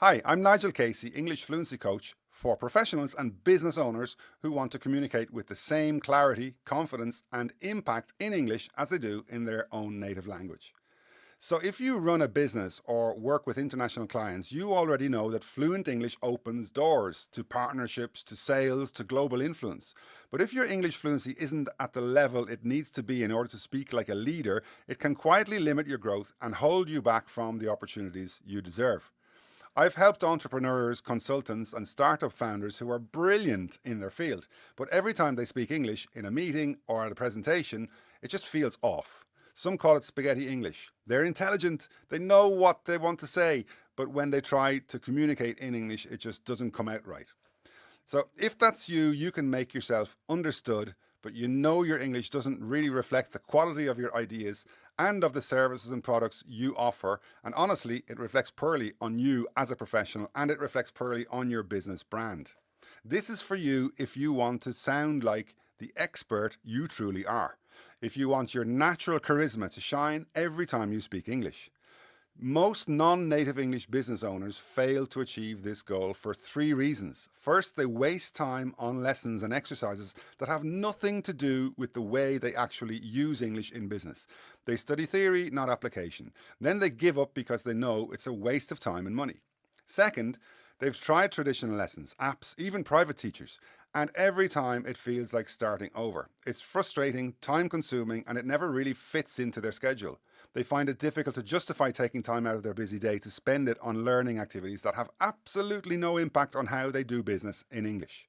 Hi, I'm Nigel Casey, English Fluency Coach for professionals and business owners who want to communicate with the same clarity, confidence, and impact in English as they do in their own native language. So if you run a business or work with international clients, you already know that fluent English opens doors to partnerships, to sales, to global influence. But if your English fluency isn't at the level it needs to be in order to speak like a leader, it can quietly limit your growth and hold you back from the opportunities you deserve. I've helped entrepreneurs, consultants, and startup founders who are brilliant in their field, but every time they speak English in a meeting or at a presentation, it just feels off. Some call it spaghetti English. They're intelligent, they know what they want to say, but when they try to communicate in English, it just doesn't come out right. So if that's you, you can make yourself understood, but you know your English doesn't really reflect the quality of your ideas and of the services and products you offer. And honestly, it reflects poorly on you as a professional, and it reflects poorly on your business brand. This is for you if you want to sound like the expert you truly are. If you want your natural charisma to shine every time you speak English. Most non-native English business owners fail to achieve this goal for three reasons. First, they waste time on lessons and exercises that have nothing to do with the way they actually use English in business. They study theory, not application. Then they give up because they know it's a waste of time and money. Second, they've tried traditional lessons, apps, even private teachers, and every time it feels like starting over. It's frustrating, time-consuming, and it never really fits into their schedule. They find it difficult to justify taking time out of their busy day to spend it on learning activities that have absolutely no impact on how they do business in English.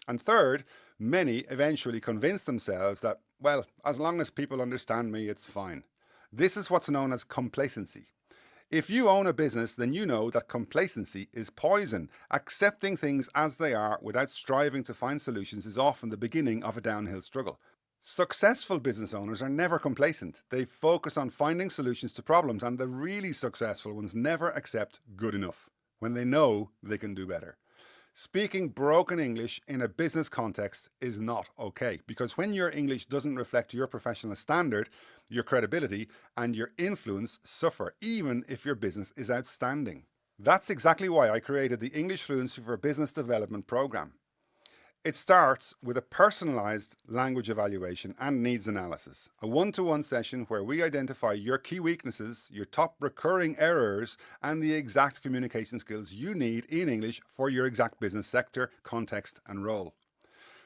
And third, many eventually convince themselves that, well, as long as people understand me, it's fine. This is what's known as complacency. If you own a business, then you know that complacency is poison. Accepting things as they are without striving to find solutions is often the beginning of a downhill struggle. Successful business owners are never complacent. They focus on finding solutions to problems, and the really successful ones never accept good enough when they know they can do better. Speaking broken English in a business context is not okay, because when your English doesn't reflect your professional standard, your credibility and your influence suffer, even if your business is outstanding. That's exactly why I created the English Fluency for Business Development program. It starts with a personalized language evaluation and needs analysis, a one-to-one session where we identify your key weaknesses, your top recurring errors, and the exact communication skills you need in English for your exact business sector, context, and role.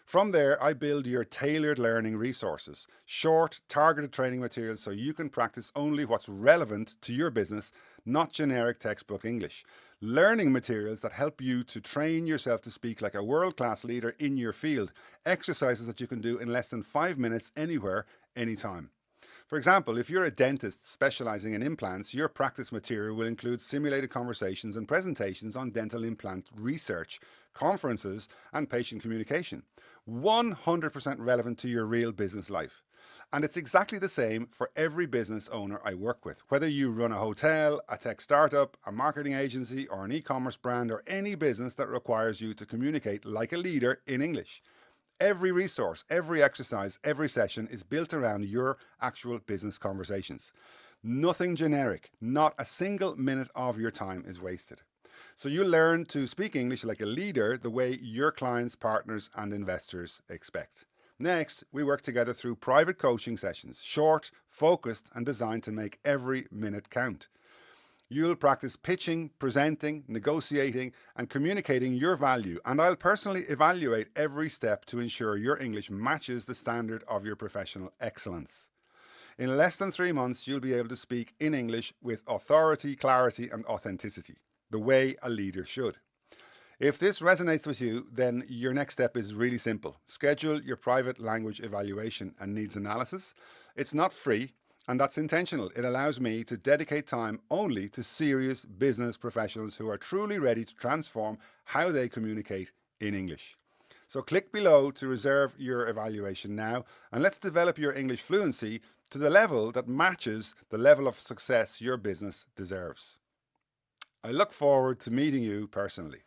From there, I build your tailored learning resources, short, targeted training materials so you can practice only what's relevant to your business, not generic textbook English. Learning materials that help you to train yourself to speak like a world-class leader in your field. Exercises that you can do in less than 5 minutes anywhere, anytime. For example, if you're a dentist specializing in implants, your practice material will include simulated conversations and presentations on dental implant research, conferences, and patient communication. 100% relevant to your real business life. And it's exactly the same for every business owner I work with. Whether you run a hotel, a tech startup, a marketing agency, or an e-commerce brand, or any business that requires you to communicate like a leader in English. Every resource, every exercise, every session is built around your actual business conversations. Nothing generic, not a single minute of your time is wasted. So you learn to speak English like a leader the way your clients, partners, and investors expect. Next, we work together through private coaching sessions, short, focused, and designed to make every minute count. You'll practice pitching, presenting, negotiating, and communicating your value, and I'll personally evaluate every step to ensure your English matches the standard of your professional excellence. In less than 3 months, you'll be able to speak in English with authority, clarity, and authenticity, the way a leader should. If this resonates with you, then your next step is really simple. Schedule your private language evaluation and needs analysis. It's not free, and that's intentional. It allows me to dedicate time only to serious business professionals who are truly ready to transform how they communicate in English. So click below to reserve your evaluation now, and let's develop your English fluency to the level that matches the level of success your business deserves. I look forward to meeting you personally.